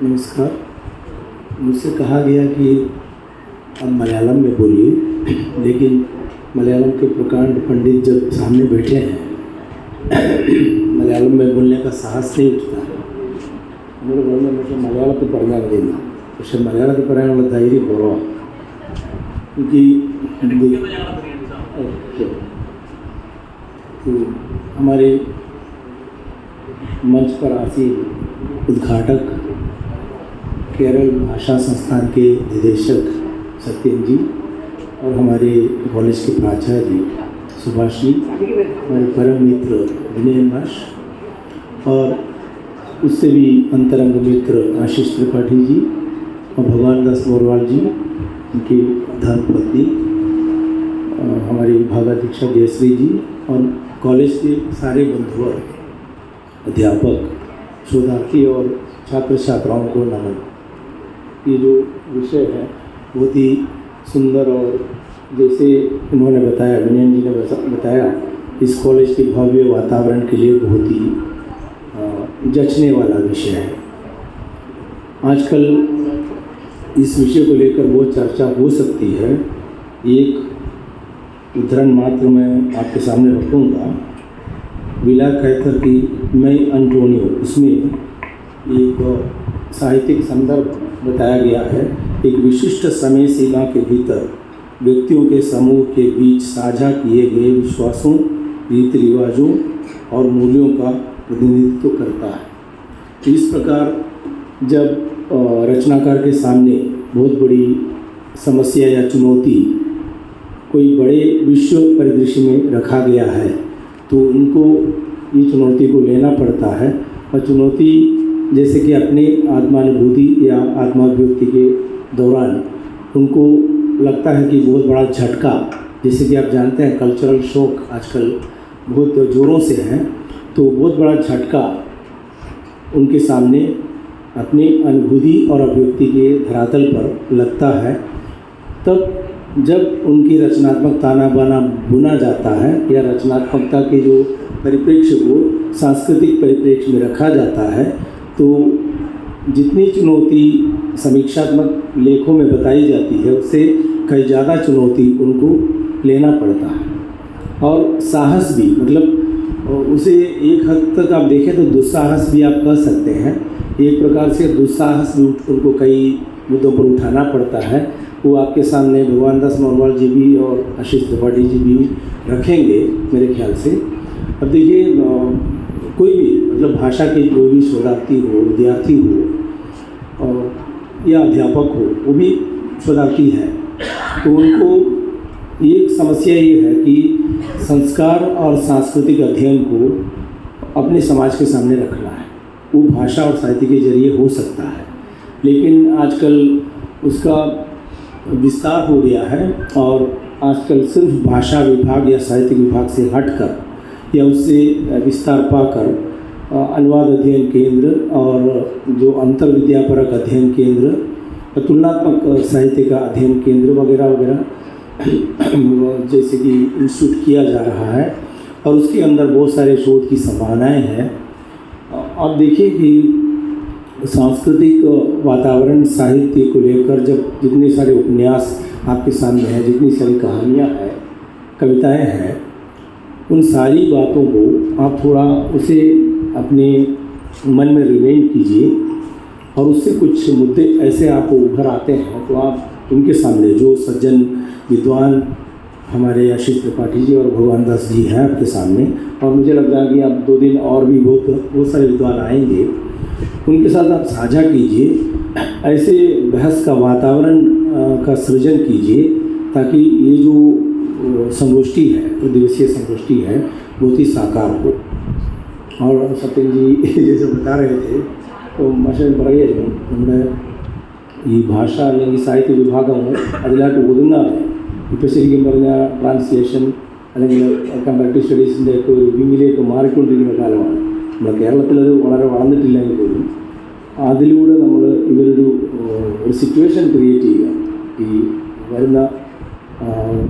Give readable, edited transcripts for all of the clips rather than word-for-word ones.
नमस्कार। मुझसे कहा गया कि आप मलयालम में बोलिए, लेकिन मलयालम के प्रकांड पंडित जब सामने बैठे हैं मलयालम में बोलने का साहस नहीं उठता है। എന്നോട് പറഞ്ഞ പക്ഷേ മലയാളത്തിൽ പറഞ്ഞാൽ മതിയെന്ന്, പക്ഷെ മലയാളത്തിൽ പറയാനുള്ള ധൈര്യം കുറവാണ് क्योंकि तो हमारे मंच पर आसीन उद्घाटक केरल भाषा संस्थान के निदेशक सत्यम जी और हमारे कॉलेज के प्राचार्य जी सुभाष जी, हमारे परम मित्र विनय माश और उससे भी अंतरंग मित्र आशीष त्रिपाठी जी और भगवान दास मोरवाल जी, उनकी धर्मपत्नी हमारी विभागाध्यक्षा जयश्री जी और कॉलेज के सारे बंधु अध्यापक, शोधार्थी और छात्र छात्राओं को नमन। ये जो विषय है बहुत ही सुंदर और जैसे उन्होंने बताया, विनयन जी ने बताया, इस कॉलेज के भव्य वातावरण के लिए बहुत ही जचने वाला विषय है। आजकल इस विषय को लेकर बहुत चर्चा हो सकती है। एक उदाहरण मात्र मैं आपके सामने रखूँगा। विला कैथर की मैं अंटोनियो, उसमें एक साहित्यिक संदर्भ बताया गया है। एक विशिष्ट समय सीमा के भीतर व्यक्तियों के समूह के बीच साझा किए गए विश्वासों, रीति रिवाजों और मूल्यों का प्रतिनिधित्व करता है। इस प्रकार जब रचनाकार के सामने बहुत बड़ी समस्या या चुनौती कोई बड़े विश्व परिदृश्य में रखा गया है तो उनको ये चुनौती को लेना पड़ता है। और चुनौती जैसे कि अपने आत्मानुभूति या आत्माभिव्यक्ति के दौरान उनको लगता है कि बहुत बड़ा झटका, जैसे कि आप जानते हैं कल्चरल शॉक आजकल बहुत ज़ोरों से है, तो बहुत बड़ा झटका उनके सामने अपनी अनुभूति और अभिव्यक्ति के धरातल पर लगता है। तब जब उनकी रचनात्मक ताना बाना बुना जाता है या रचनात्मकता के जो परिप्रेक्ष्य को सांस्कृतिक परिप्रेक्ष्य में रखा जाता है, तो जितनी चुनौती समीक्षात्मक लेखों में बताई जाती है उससे कई ज़्यादा चुनौती उनको लेना पड़ता है। और साहस भी, मतलब उसे एक हद तक आप देखें तो दुस्साहस भी आप कह सकते हैं। एक प्रकार से दुस्साहस भी उनको कई मुद्दों पर उठाना पड़ता है। वो आपके सामने भगवान दास मोरवाल जी भी और आशीष त्रिपाठी जी भी रखेंगे मेरे ख्याल से। अब देखिए, कोई भी मतलब भाषा के कोई भी शोधार्थी हो, विद्यार्थी हो और या अध्यापक हो, वो भी शोधार्थी है, तो उनको एक समस्या ये है कि संस्कार और सांस्कृतिक अध्ययन को अपने समाज के सामने रखना है। वो भाषा और साहित्य के जरिए हो सकता है, लेकिन आजकल उसका विस्तार हो गया है और आजकल सिर्फ भाषा विभाग या साहित्य विभाग से हटकर या उससे विस्तार पाकर अनुवाद अध्ययन केंद्र और जो अंतर विद्यापरक अध्ययन केंद्र, तुलनात्मक साहित्य का अध्ययन केंद्र वगैरह वगैरह जैसे कि इंस्टीट्यूट किया जा रहा है और उसके अंदर बहुत सारे शोध की संभावनाएं हैं। आप देखिए कि सांस्कृतिक वातावरण साहित्य को लेकर जब जितने सारे उपन्यास आपके सामने हैं, जितनी सारी कहानियाँ हैं, कविताएं हैं, उन सारी बातों को आप थोड़ा उसे अपने मन में रिमाइंड कीजिए और उससे कुछ मुद्दे ऐसे आपको उभर आते हैं तो आप उनके सामने जो सज्जन विद्वान हमारे आशीष त्रिपाठी जी और भगवान दास जी हैं आपके सामने, और मुझे लग रहा है कि अब 2 दिन और भी बहुत सारे विद्वान आएंगे, उनके साथ आप साझा कीजिए, ऐसे बहस का वातावरण का सृजन कीजिए ताकि ये जो संगोष्ठी है, 2 दिवसीय संगोष्ठी है, बहुत ही साकार हो। और सत्यम जी जैसे बता रहे थे तो മനുഷ്യൻ പറയുമായിരുന്നു നമ്മുടെ ഈ ഭാഷ അല്ലെങ്കിൽ സാഹിത്യ വിഭാഗങ്ങൾ അതിലായിട്ട് ഒതുങ്ങാതെ ഇപ്പോൾ ശരിക്കും പറഞ്ഞാൽ ട്രാൻസ്ലേഷൻ അല്ലെങ്കിൽ കമ്പാരിറ്റീവ് സ്റ്റഡീസിൻ്റെ ഒക്കെ ഒരു വിങ്ങിലേക്ക് മാറിക്കൊണ്ടിരിക്കുന്ന കാലമാണ്. നമ്മുടെ കേരളത്തിലത് വളരെ വളർന്നിട്ടില്ലെങ്കിൽ പോലും അതിലൂടെ നമ്മൾ ഇവരൊരു സിറ്റുവേഷൻ ക്രിയേറ്റ് ചെയ്യുക. ഈ വരുന്ന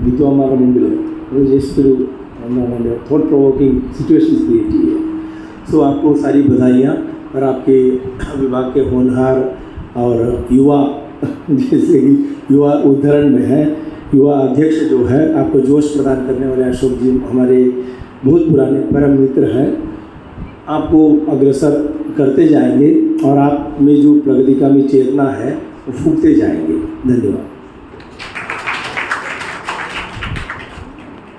വിദ്വാന്മാരുടെ മുമ്പിൽ ഒരു ജസ്റ്റ് ഒരു എന്താണ് थॉट प्रोवोकिंग सिचुएशंस क्रिएट की है। सो आपको सारी बधाइयाँ और आपके विभाग के होनहार और युवा जैसे कि युवा उद्धरण में है, युवा अध्यक्ष जो है आपको जोश प्रदान करने वाले अशोक जी हमारे बहुत पुराने परम मित्र हैं, आपको अग्रसर करते जाएंगे और आप में जो प्रगतिकामी चेतना है वो फूकते जाएंगे। धन्यवाद।